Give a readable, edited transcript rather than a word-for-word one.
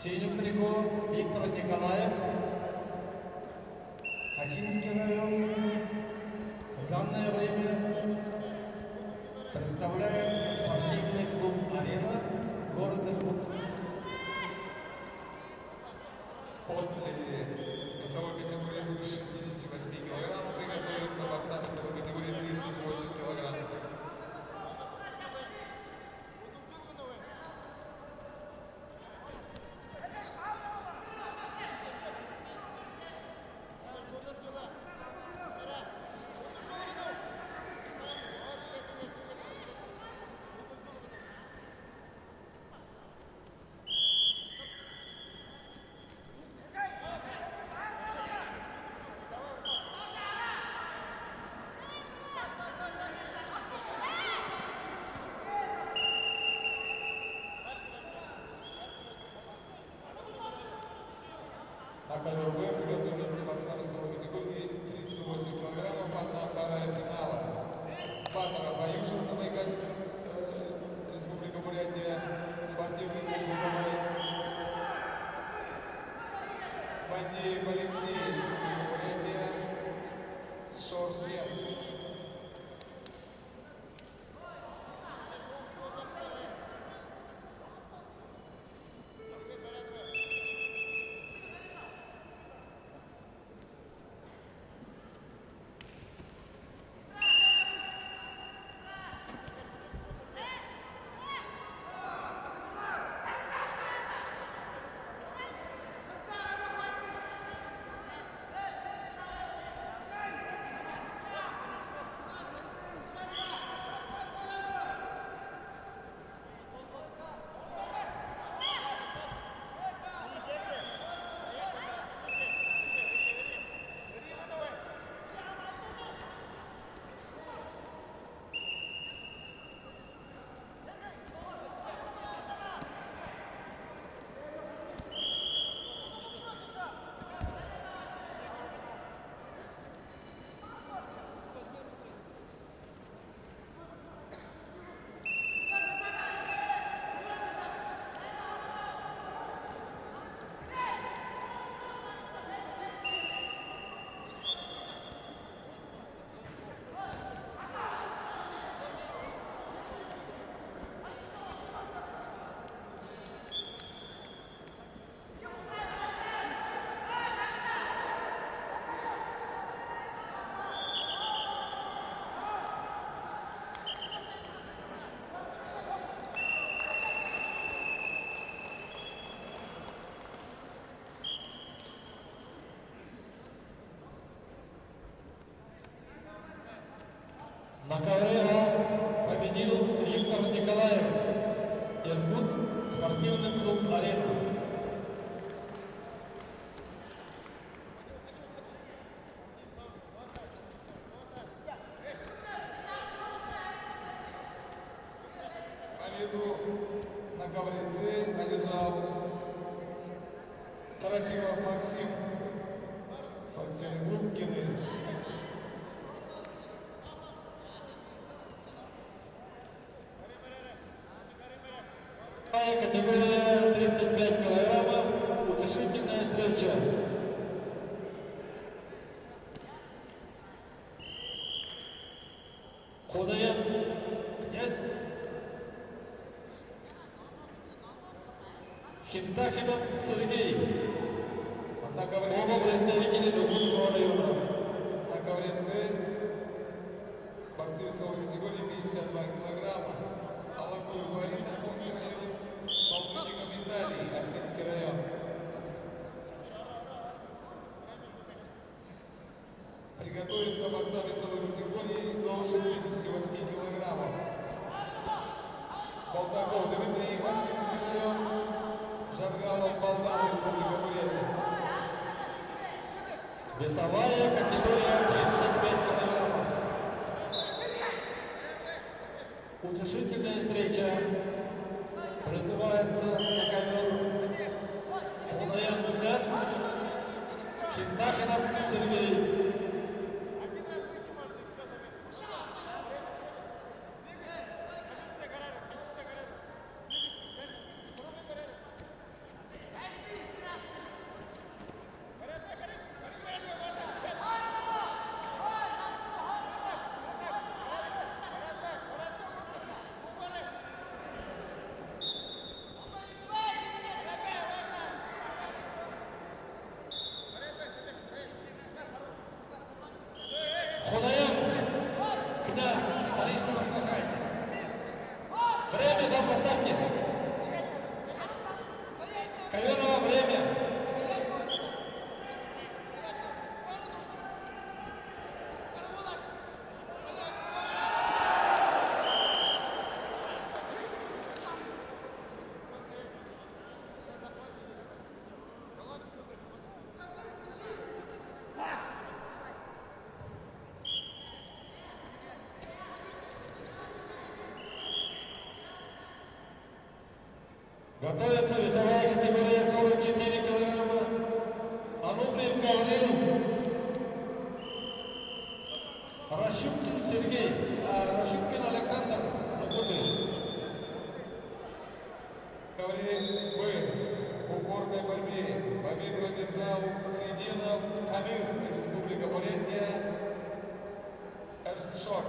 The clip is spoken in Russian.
В синем трико Виктор Николаев, Осинский район. В данное время представляет спортивный клуб «Арена» города Иркутска. После весовой категории свыше 68 кг приготовится борцам весовой категории 38 кг. На ковер Б приготовится борцам весовой категории 38 кг, 1/2 финала. Батаров Аюшин, Забайкальск, Республика Бурятия, спортивный клуб «Зубовой». Бандеев Алексей, Республика Бурятия, Шор-7. На ковре А победил Виктор Николаев, Иркутск, спортивный клуб «Арена». Победу на ковре С одержал Трофимов Максим, спортивный клуб «Генезис». Категория 35 килограммов, утешительная встреча. Худоян князь, Хинтахинов Сергей, оба представители Иркутского района. На ковре С борцы весовой категории 52 килограмма. Алакуев Борис, Афонский район, Полтинников Виталий, Осинский район. Приготовиться борца весовой категории до 68 килограммов. Болтаков Дмитрий, Осинский район, Жаргалов Балдан, Республика Бурятия. Весовая категория 35 килограммов. Утешительная встреча. Призывается на ковер Худоян князь, Хинтахинов Сергей. Готовится весовая категория 44 килограмма. Ануфриев Гаврил. Рощупкин Сергей. Рощупкин Александр. Гаврил Б. В упорной борьбе победу одержал Цидинов Камир, Республика Бурятия, Эрсшор.